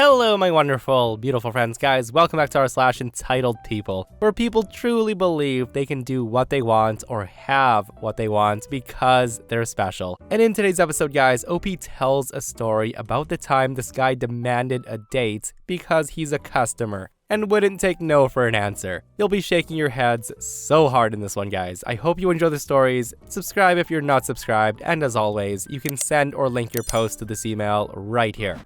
Hello, my wonderful, beautiful friends, guys. Welcome back to r/EntitledPeople, where people truly believe they can do what they want or have what they want because they're special. And in today's episode, guys, OP tells a story about the time this guy demanded a date because he's a customer and wouldn't take no for an answer. You'll be shaking your heads so hard in this one, guys. I hope you enjoy the stories. Subscribe if you're not subscribed, and as always, you can send or link your post to this email right here.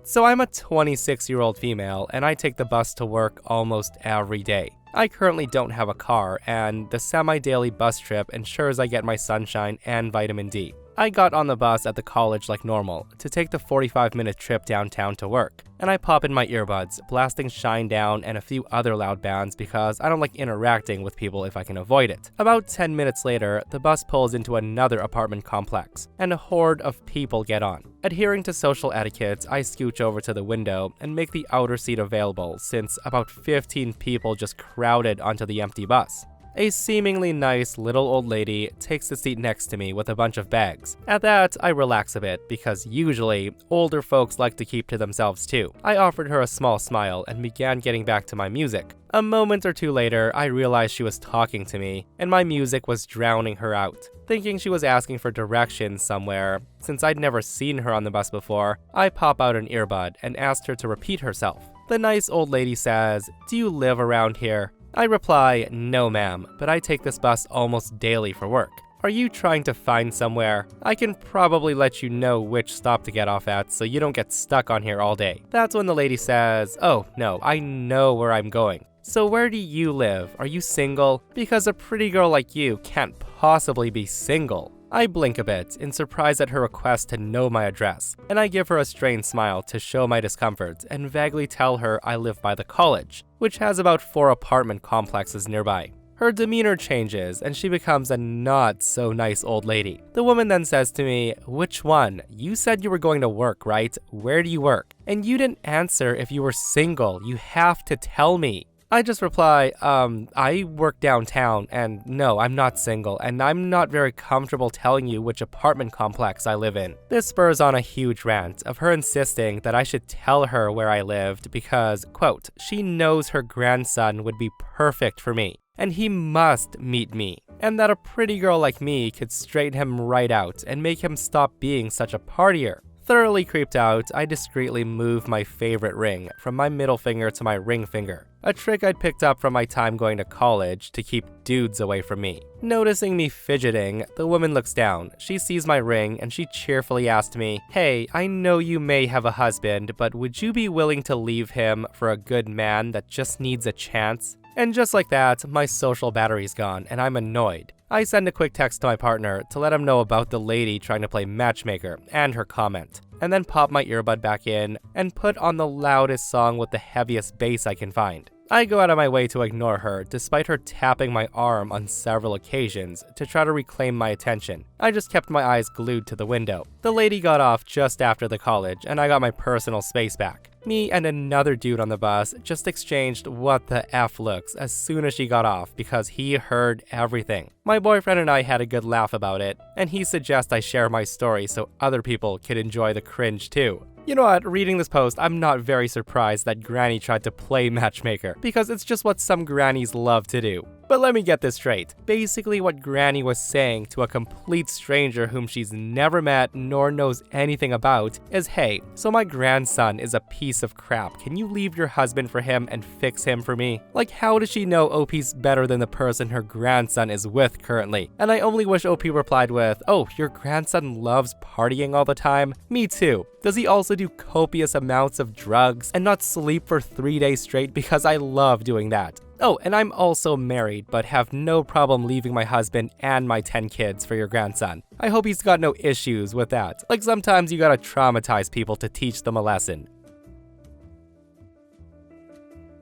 So I'm a 26-year-old female, and I take the bus to work almost every day. I currently don't have a car, and the semi-daily bus trip ensures I get my sunshine and vitamin D. I got on the bus at the college like normal to take the 45-minute trip downtown to work, and I pop in my earbuds, blasting Shine Down and a few other loud bands because I don't like interacting with people if I can avoid it. About 10 minutes later, the bus pulls into another apartment complex, and a horde of people get on. Adhering to social etiquette, I scooch over to the window and make the outer seat available since about 15 people just crowded onto the empty bus. A seemingly nice little old lady takes the seat next to me with a bunch of bags. At that, I relax a bit because usually, older folks like to keep to themselves too. I offered her a small smile and began getting back to my music. A moment or two later, I realized she was talking to me, and my music was drowning her out. Thinking she was asking for directions somewhere, since I'd never seen her on the bus before, I pop out an earbud and asked her to repeat herself. The nice old lady says, "Do you live around here?" I reply, "No ma'am, but I take this bus almost daily for work. Are you trying to find somewhere? I can probably let you know which stop to get off at so you don't get stuck on here all day." That's when the lady says, "Oh no, I know where I'm going. So where do you live? Are you single? Because a pretty girl like you can't possibly be single." I blink a bit in surprise at her request to know my address, and I give her a strained smile to show my discomfort and vaguely tell her I live by the college, which has about 4 apartment complexes nearby. Her demeanor changes and she becomes a not so nice old lady. The woman then says to me, "Which one? You said you were going to work, right? Where do you work? And you didn't answer if you were single. You have to tell me." I just reply, I work downtown, and no, I'm not single, and I'm not very comfortable telling you which apartment complex I live in. This spurs on a huge rant of her insisting that I should tell her where I lived because, quote, she knows her grandson would be perfect for me, and he must meet me, and that a pretty girl like me could straighten him right out and make him stop being such a partier. Thoroughly creeped out, I discreetly move my favorite ring from my middle finger to my ring finger, a trick I'd picked up from my time going to college to keep dudes away from me. Noticing me fidgeting, the woman looks down. She sees my ring and she cheerfully asked me, "Hey, I know you may have a husband, but would you be willing to leave him for a good man that just needs a chance?" And just like that, my social battery's gone and I'm annoyed. I send a quick text to my partner to let him know about the lady trying to play matchmaker and her comment, and then pop my earbud back in and put on the loudest song with the heaviest bass I can find. I go out of my way to ignore her, despite her tapping my arm on several occasions to try to reclaim my attention. I just kept my eyes glued to the window. The lady got off just after the college, and I got my personal space back. Me and another dude on the bus just exchanged what the F looks as soon as she got off because he heard everything. My boyfriend and I had a good laugh about it, and he suggests I share my story so other people could enjoy the cringe too. You know what, reading this post, I'm not very surprised that Granny tried to play matchmaker, because it's just what some grannies love to do. But let me get this straight. Basically what Granny was saying to a complete stranger whom she's never met nor knows anything about is, "Hey, so my grandson is a piece of crap. Can you leave your husband for him and fix him for me?" Like, how does she know OP's better than the person her grandson is with currently? And I only wish OP replied with, "Oh, your grandson loves partying all the time? Me too. Does he also do copious amounts of drugs and not sleep for 3 days straight? Because I love doing that. Oh, and I'm also married, but have no problem leaving my husband and my 10 kids for your grandson. I hope he's got no issues with that. Like, sometimes you gotta traumatize people to teach them a lesson."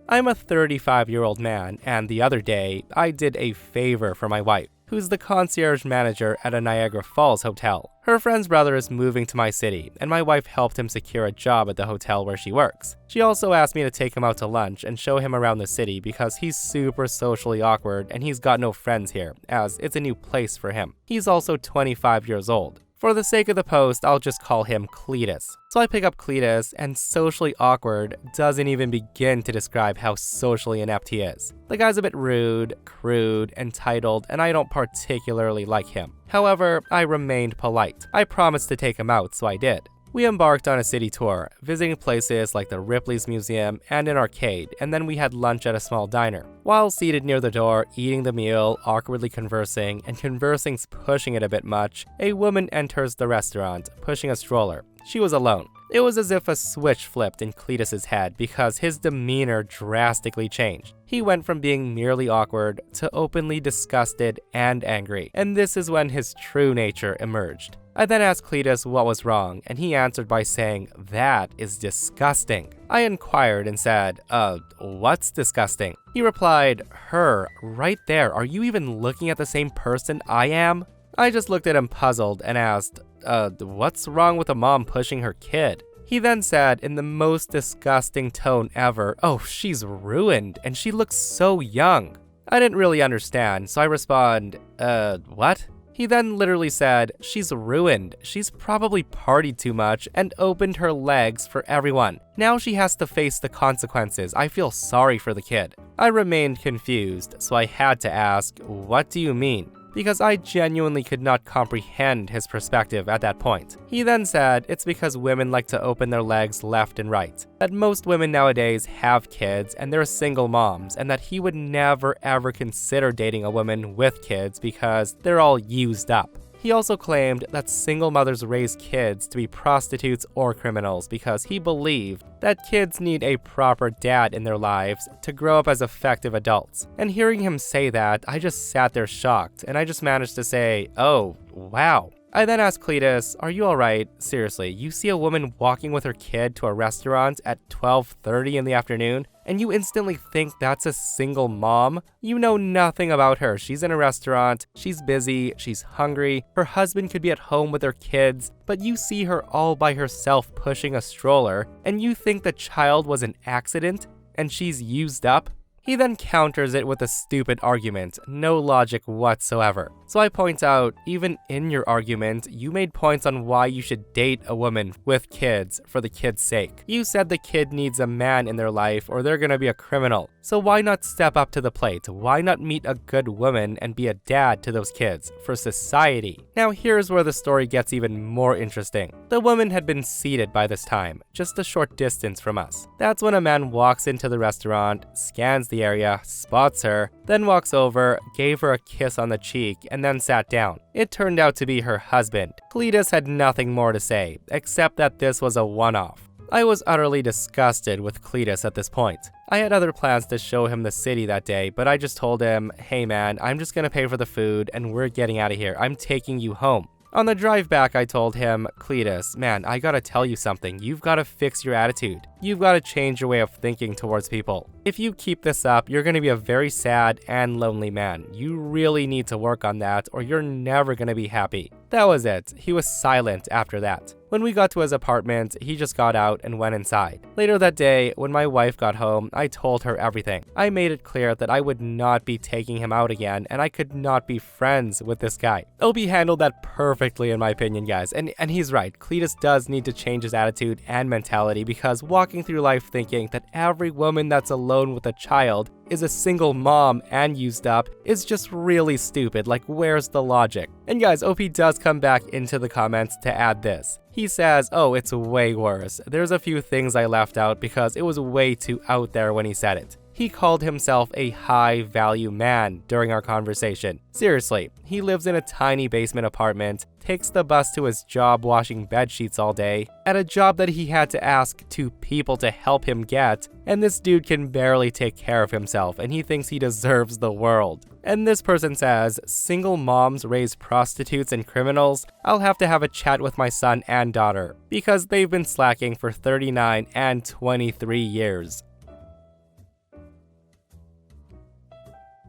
I'm a 35-year-old man, and the other day, I did a favor for my wife, who's the concierge manager at a Niagara Falls hotel. Her friend's brother is moving to my city, and my wife helped him secure a job at the hotel where she works. She also asked me to take him out to lunch and show him around the city because he's super socially awkward and he's got no friends here, as it's a new place for him. He's also 25 years old. For the sake of the post, I'll just call him Cletus. So I pick up Cletus, and socially awkward doesn't even begin to describe how socially inept he is. The guy's a bit rude, crude, entitled, and I don't particularly like him. However, I remained polite. I promised to take him out, so I did. We embarked on a city tour, visiting places like the Ripley's Museum and an arcade, and then we had lunch at a small diner. While seated near the door, eating the meal, awkwardly conversing, and conversing's pushing it a bit much, a woman enters the restaurant, pushing a stroller. She was alone. It was as if a switch flipped in Cletus's head because his demeanor drastically changed. He went from being merely awkward to openly disgusted and angry, and this is when his true nature emerged. I then asked Cletus what was wrong, and he answered by saying, "That is disgusting." I inquired and said, what's disgusting? He replied, "Her, right there, are you even looking at the same person I am?" I just looked at him puzzled and asked, what's wrong with a mom pushing her kid? He then said in the most disgusting tone ever, "Oh, she's ruined, and she looks so young." I didn't really understand, so I respond, what? He then literally said, "She's ruined. She's probably partied too much and opened her legs for everyone. Now she has to face the consequences. I feel sorry for the kid." I remained confused, so I had to ask, "What do you mean?" Because I genuinely could not comprehend his perspective at that point. He then said it's because women like to open their legs left and right, that most women nowadays have kids and they're single moms, and that he would never ever consider dating a woman with kids because they're all used up. He also claimed that single mothers raise kids to be prostitutes or criminals because he believed that kids need a proper dad in their lives to grow up as effective adults. And hearing him say that, I just sat there shocked, and I just managed to say, "Oh, wow." I then asked Cletus, "Are you alright? Seriously, you see a woman walking with her kid to a restaurant at 12:30 in the afternoon, and you instantly think that's a single mom? You know nothing about her. She's in a restaurant, she's busy, she's hungry, her husband could be at home with their kids, but you see her all by herself pushing a stroller, and you think the child was an accident, and she's used up?" He then counters it with a stupid argument, no logic whatsoever. So I point out, even in your argument, you made points on why you should date a woman with kids for the kid's sake. You said the kid needs a man in their life or they're gonna be a criminal. So why not step up to the plate? Why not meet a good woman and be a dad to those kids for society? Now here's where the story gets even more interesting. The woman had been seated by this time, just a short distance from us. That's when a man walks into the restaurant, scans the area, spots her, then walks over, gave her a kiss on the cheek, and then sat down. It turned out to be her husband. Cletus had nothing more to say, except that this was a one-off. I was utterly disgusted with Cletus at this point. I had other plans to show him the city that day, but I just told him, "Hey man, I'm just gonna pay for the food and we're getting out of here. I'm taking you home." On the drive back, I told him, "Cletus, man, I gotta tell you something. You've gotta fix your attitude. You've gotta change your way of thinking towards people. If you keep this up, you're gonna be a very sad and lonely man. You really need to work on that or you're never gonna be happy." That was it. He was silent after that. When we got to his apartment, he just got out and went inside. Later that day, when my wife got home, I told her everything. I made it clear that I would not be taking him out again, and I could not be friends with this guy. Obi handled that perfectly in my opinion, guys, and he's right. Cletus does need to change his attitude and mentality because walking through life thinking that every woman that's alone with a child is a single mom and used up is just really stupid. Like, where's the logic? And guys, OP does come back into the comments to add this. He says, "Oh, it's way worse. There's a few things I left out because it was way too out there when he said it." He called himself a high-value man during our conversation. Seriously, he lives in a tiny basement apartment, takes the bus to his job washing bed sheets all day, at a job that he had to ask 2 people to help him get, and this dude can barely take care of himself and he thinks he deserves the world. And this person says, "Single moms raise prostitutes and criminals? I'll have to have a chat with my son and daughter, because they've been slacking for 39 and 23 years.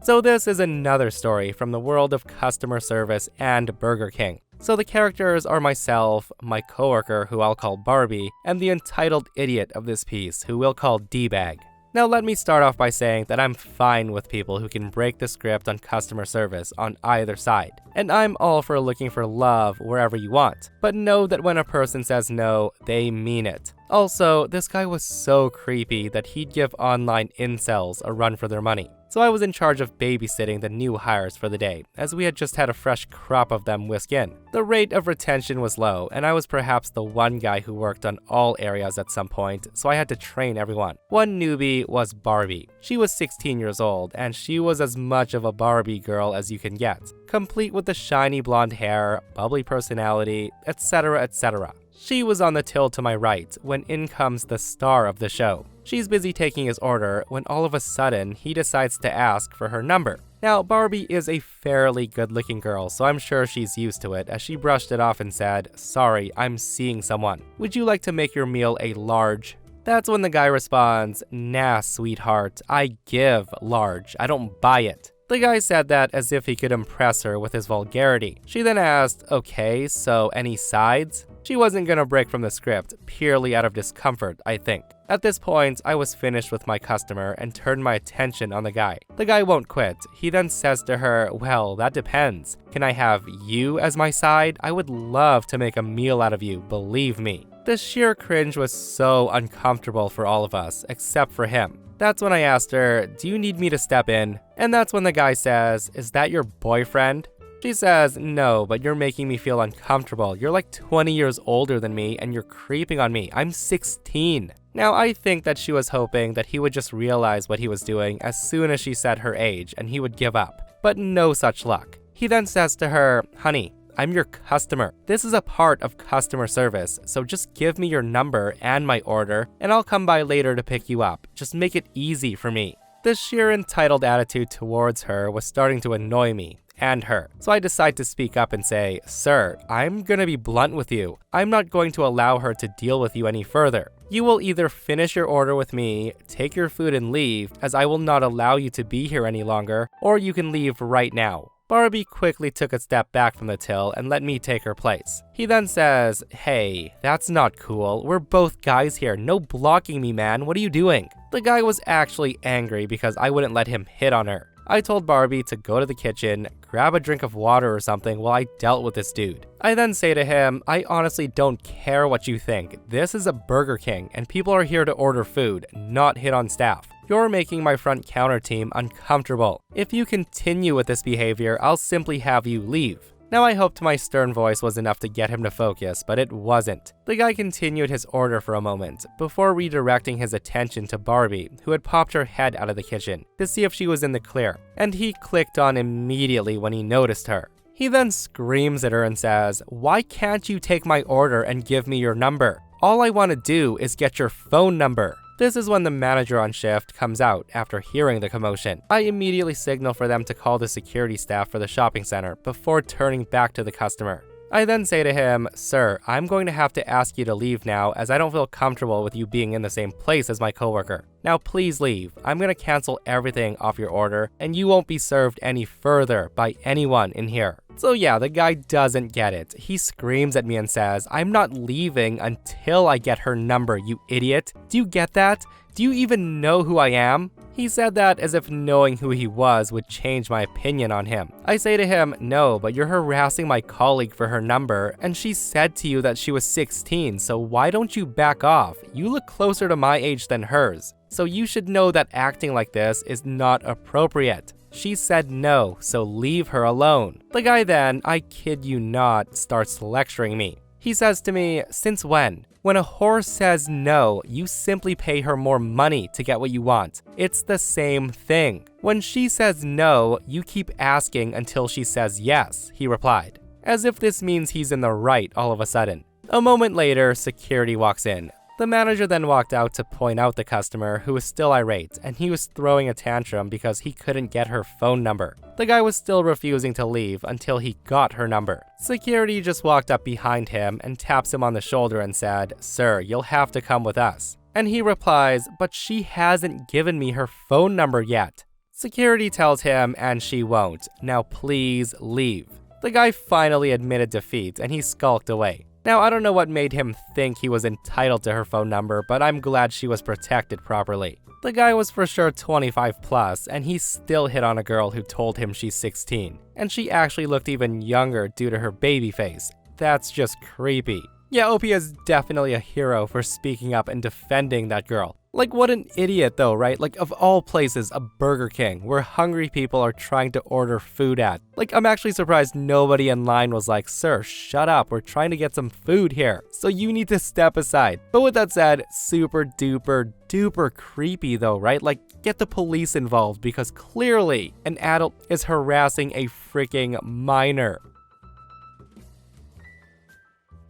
So this is another story from the world of customer service and Burger King. So the characters are myself, my coworker who I'll call Barbie, and the entitled idiot of this piece who we'll call D-Bag. Now let me start off by saying that I'm fine with people who can break the script on customer service on either side. And I'm all for looking for love wherever you want. But know that when a person says no, they mean it. Also, this guy was so creepy that he'd give online incels a run for their money. So I was in charge of babysitting the new hires for the day, as we had just had a fresh crop of them whisk in. The rate of retention was low, and I was perhaps the one guy who worked on all areas at some point, so I had to train everyone. One newbie was Barbie. She was 16 years old, and she was as much of a Barbie girl as you can get, complete with the shiny blonde hair, bubbly personality, etc., etc. She was on the till to my right when in comes the star of the show. She's busy taking his order when all of a sudden he decides to ask for her number. Now, Barbie is a fairly good-looking girl, so I'm sure she's used to it, as she brushed it off and said, "Sorry, I'm seeing someone. Would you like to make your meal a large?" That's when the guy responds, "Nah, sweetheart, I give large, I don't buy it." The guy said that as if he could impress her with his vulgarity. She then asked, "Okay, so any sides?" She wasn't gonna break from the script, purely out of discomfort, I think. At this point, I was finished with my customer and turned my attention on the guy. The guy won't quit. He then says to her, "Well, that depends. Can I have you as my side? I would love to make a meal out of you, believe me." The sheer cringe was so uncomfortable for all of us, except for him. That's when I asked her, "Do you need me to step in?" And that's when the guy says, "Is that your boyfriend?" She says, "No, but you're making me feel uncomfortable. You're like 20 years older than me and you're creeping on me. I'm 16. Now, I think that she was hoping that he would just realize what he was doing as soon as she said her age and he would give up. But no such luck. He then says to her, "Honey, I'm your customer. This is a part of customer service, so just give me your number and my order, and I'll come by later to pick you up. Just make it easy for me." This sheer entitled attitude towards her was starting to annoy me and her. So I decide to speak up and say, "Sir, I'm gonna be blunt with you. I'm not going to allow her to deal with you any further. You will either finish your order with me, take your food and leave, as I will not allow you to be here any longer, or you can leave right now." Barbie quickly took a step back from the till and let me take her place. He then says, "Hey, that's not cool. We're both guys here. No blocking me, man. What are you doing?" The guy was actually angry because I wouldn't let him hit on her. I told Barbie to go to the kitchen, grab a drink of water or something while I dealt with this dude. I then say to him, "I honestly don't care what you think. This is a Burger King and people are here to order food, not hit on staff. You're making my front counter team uncomfortable. If you continue with this behavior, I'll simply have you leave." Now I hoped my stern voice was enough to get him to focus, but it wasn't. The guy continued his order for a moment, before redirecting his attention to Barbie, who had popped her head out of the kitchen, to see if she was in the clear, and he clicked on immediately when he noticed her. He then screams at her and says, "Why can't you take my order and give me your number? All I want to do is get your phone number." This is when the manager on shift comes out after hearing the commotion. I immediately signal for them to call the security staff for the shopping center before turning back to the customer. I then say to him, "Sir, I'm going to have to ask you to leave now as I don't feel comfortable with you being in the same place as my coworker. Now please leave. I'm going to cancel everything off your order and you won't be served any further by anyone in here." So yeah, the guy doesn't get it. He screams at me and says, "I'm not leaving until I get her number, you idiot. Do you get that? Do you even know who I am?" He said that as if knowing who he was would change my opinion on him. I say to him, "No, but you're harassing my colleague for her number, and she said to you that she was 16, so why don't you back off? You look closer to my age than hers, so you should know that acting like this is not appropriate. She said no, so leave her alone." The guy then, I kid you not, starts lecturing me. He says to me, "Since when? When a whore says no, you simply pay her more money to get what you want. It's the same thing. When she says no, you keep asking until she says yes," he replied, as if this means he's in the right all of a sudden. A moment later, security walks in. The manager then walked out to point out the customer, who was still irate, and he was throwing a tantrum because he couldn't get her phone number. The guy was still refusing to leave until he got her number. Security just walked up behind him and taps him on the shoulder and said, "Sir, you'll have to come with us." And he replies, "But she hasn't given me her phone number yet." Security tells him, and she won't. Now please leave. The guy finally admitted defeat and he skulked away. Now, I don't know what made him think he was entitled to her phone number, but I'm glad she was protected properly. The guy was for sure 25 plus, and he still hit on a girl who told him she's 16. And she actually looked even younger due to her baby face. That's just creepy. Yeah, OP is definitely a hero for speaking up and defending that girl. Like, what an idiot though, right? Like, of all places, a Burger King, where hungry people are trying to order food at. Like, I'm actually surprised nobody in line was like, "Sir, shut up, we're trying to get some food here, so you need to step aside." But with that said, super duper duper creepy though, right? Like, get the police involved because clearly an adult is harassing a freaking minor.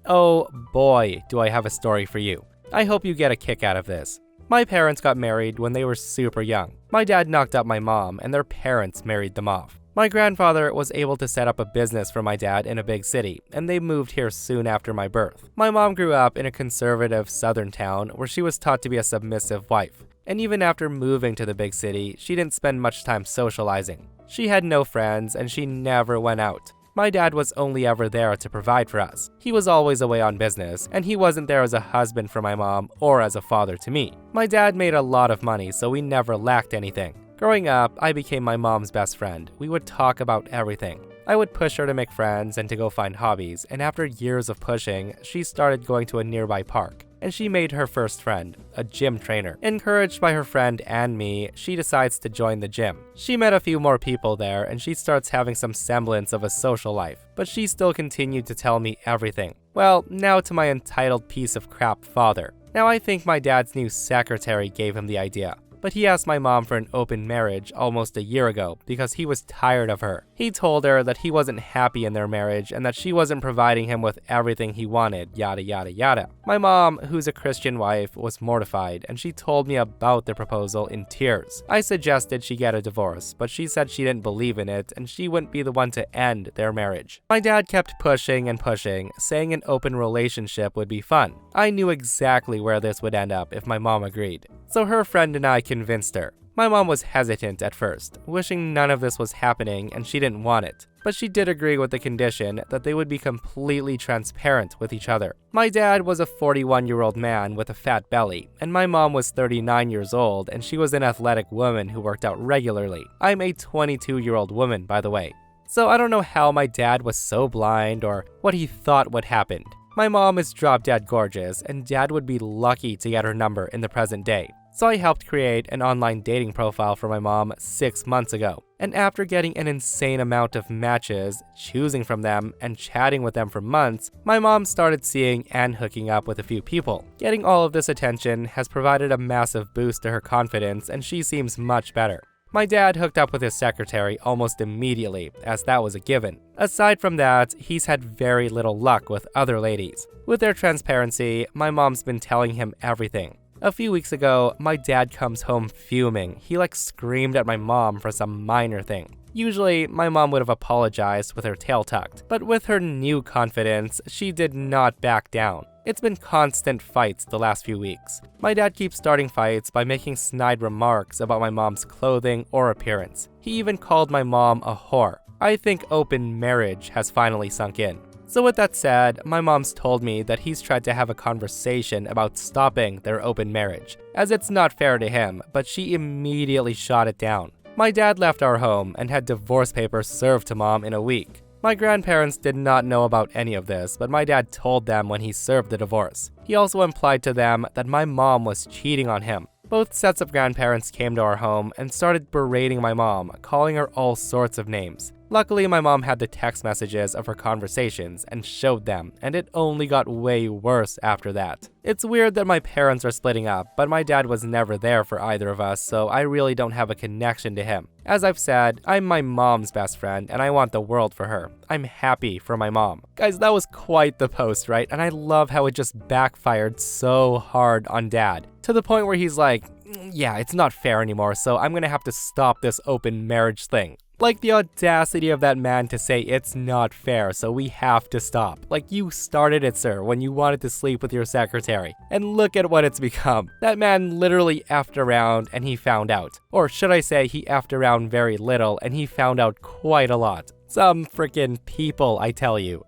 Oh boy, do I have a story for you. I hope you get a kick out of this. My parents got married when they were super young. My dad knocked up my mom, and their parents married them off. My grandfather was able to set up a business for my dad in a big city, and they moved here soon after my birth. My mom grew up in a conservative southern town where she was taught to be a submissive wife. And even after moving to the big city, she didn't spend much time socializing. She had no friends, and she never went out. My dad was only ever there to provide for us. He was always away on business, and he wasn't there as a husband for my mom or as a father to me. My dad made a lot of money, so we never lacked anything. Growing up, I became my mom's best friend. We would talk about everything. I would push her to make friends and to go find hobbies, and after years of pushing, she started going to a nearby park. And she made her first friend, a gym trainer. Encouraged by her friend and me, she decides to join the gym. She met a few more people there, and she starts having some semblance of a social life, but she still continued to tell me everything. Well, now to my entitled piece of crap father. Now I think my dad's new secretary gave him the idea. But he asked my mom for an open marriage almost a year ago because he was tired of her. He told her that he wasn't happy in their marriage and that she wasn't providing him with everything he wanted, yada yada yada. My mom, who's a Christian wife, was mortified and she told me about the proposal in tears. I suggested she get a divorce, but she said she didn't believe in it and she wouldn't be the one to end their marriage. My dad kept pushing and pushing, saying an open relationship would be fun. I knew exactly where this would end up if my mom agreed. So her friend and I convinced her. My mom was hesitant at first, wishing none of this was happening and she didn't want it. But she did agree with the condition that they would be completely transparent with each other. My dad was a 41-year-old man with a fat belly, and my mom was 39 years old and she was an athletic woman who worked out regularly. I'm a 22-year-old woman, by the way. So I don't know how my dad was so blind or what he thought would happen. My mom is drop-dead gorgeous, and dad would be lucky to get her number in the present day. So I helped create an online dating profile for my mom 6 months ago. And after getting an insane amount of matches, choosing from them, and chatting with them for months, my mom started seeing and hooking up with a few people. Getting all of this attention has provided a massive boost to her confidence, and she seems much better. My dad hooked up with his secretary almost immediately, as that was a given. Aside from that, he's had very little luck with other ladies. With their transparency, my mom's been telling him everything. A few weeks ago, my dad comes home fuming. He screamed at my mom for some minor thing. Usually, my mom would have apologized with her tail tucked, but with her new confidence, she did not back down. It's been constant fights the last few weeks. My dad keeps starting fights by making snide remarks about my mom's clothing or appearance. He even called my mom a whore. I think open marriage has finally sunk in. So with that said, my mom's told me that he's tried to have a conversation about stopping their open marriage, as it's not fair to him, but she immediately shot it down. My dad left our home and had divorce papers served to mom in a week. My grandparents did not know about any of this, but my dad told them when he served the divorce. He also implied to them that my mom was cheating on him. Both sets of grandparents came to our home and started berating my mom, calling her all sorts of names. Luckily, my mom had the text messages of her conversations and showed them, and it only got way worse after that. It's weird that my parents are splitting up, but my dad was never there for either of us, so I really don't have a connection to him. As I've said, I'm my mom's best friend, and I want the world for her. I'm happy for my mom. Guys, that was quite the post, right? And I love how it just backfired so hard on dad, to the point where he's like, yeah, it's not fair anymore, so I'm gonna have to stop this open marriage thing. Like, the audacity of that man to say it's not fair, so we have to stop. Like, you started it, sir, when you wanted to sleep with your secretary. And look at what it's become. That man literally effed around and he found out. Or should I say, he effed around very little and he found out quite a lot. Some frickin' people, I tell you.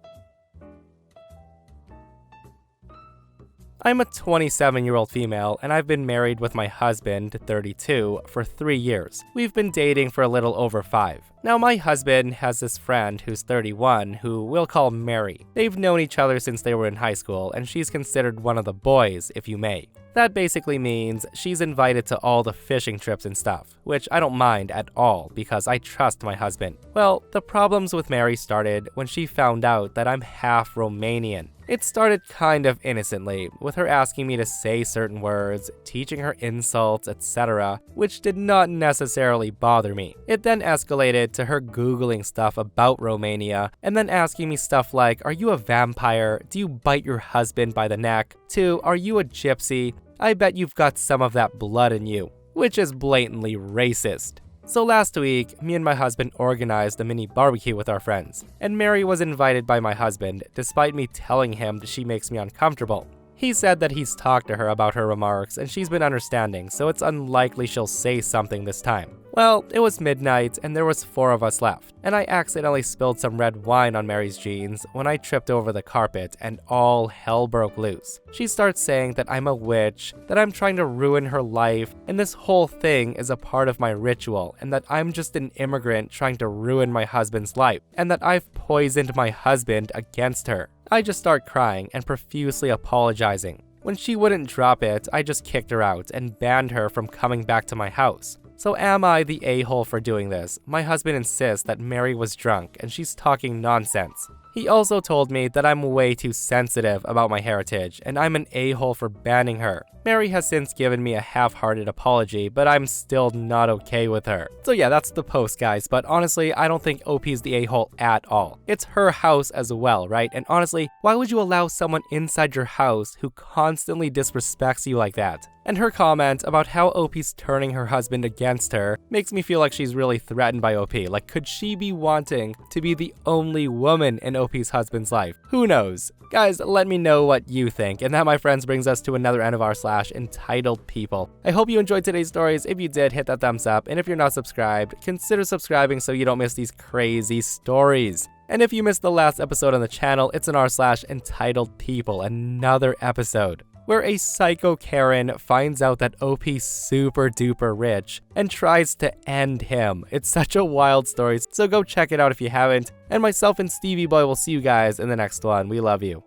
I'm a 27-year-old female, and I've been married with my husband, 32, for 3 years. We've been dating for a little over 5. Now, my husband has this friend who's 31 who we'll call Mary. They've known each other since they were in high school, and she's considered one of the boys, if you may. That basically means she's invited to all the fishing trips and stuff, which I don't mind at all because I trust my husband. Well, the problems with Mary started when she found out that I'm half Romanian. It started kind of innocently, with her asking me to say certain words, teaching her insults, etc., which did not necessarily bother me. It then escalated to her Googling stuff about Romania, and then asking me stuff like, "Are you a vampire? Do you bite your husband by the neck?" to, "Are you a gypsy? I bet you've got some of that blood in you," which is blatantly racist. So last week, me and my husband organized a mini barbecue with our friends, and Mary was invited by my husband, despite me telling him that she makes me uncomfortable. He said that he's talked to her about her remarks and she's been understanding, so it's unlikely she'll say something this time. Well, it was midnight and there was 4 of us left, and I accidentally spilled some red wine on Mary's jeans when I tripped over the carpet and all hell broke loose. She starts saying that I'm a witch, that I'm trying to ruin her life, and this whole thing is a part of my ritual, and that I'm just an immigrant trying to ruin my husband's life, and that I've poisoned my husband against her. I just start crying and profusely apologizing. When she wouldn't drop it, I just kicked her out and banned her from coming back to my house. So am I the a-hole for doing this? My husband insists that Mary was drunk and she's talking nonsense. He also told me that I'm way too sensitive about my heritage and I'm an a-hole for banning her. Mary has since given me a half-hearted apology, but I'm still not okay with her. So yeah, that's the post, guys, but honestly, I don't think OP's the a-hole at all. It's her house as well, right? And honestly, why would you allow someone inside your house who constantly disrespects you like that? And her comment about how OP's turning her husband against her makes me feel like she's really threatened by OP. Like, could she be wanting to be the only woman in OP's husband's life? Who knows? Guys, let me know what you think. And that, my friends, brings us to another end of r/EntitledPeople. I hope you enjoyed today's stories. If you did, hit that thumbs up. And if you're not subscribed, consider subscribing so you don't miss these crazy stories. And if you missed the last episode on the channel, it's an r/EntitledPeople, another episode where a psycho Karen finds out that OP's super duper rich and tries to end him. It's such a wild story, so go check it out if you haven't. And myself and Stevie Boy will see you guys in the next one. We love you.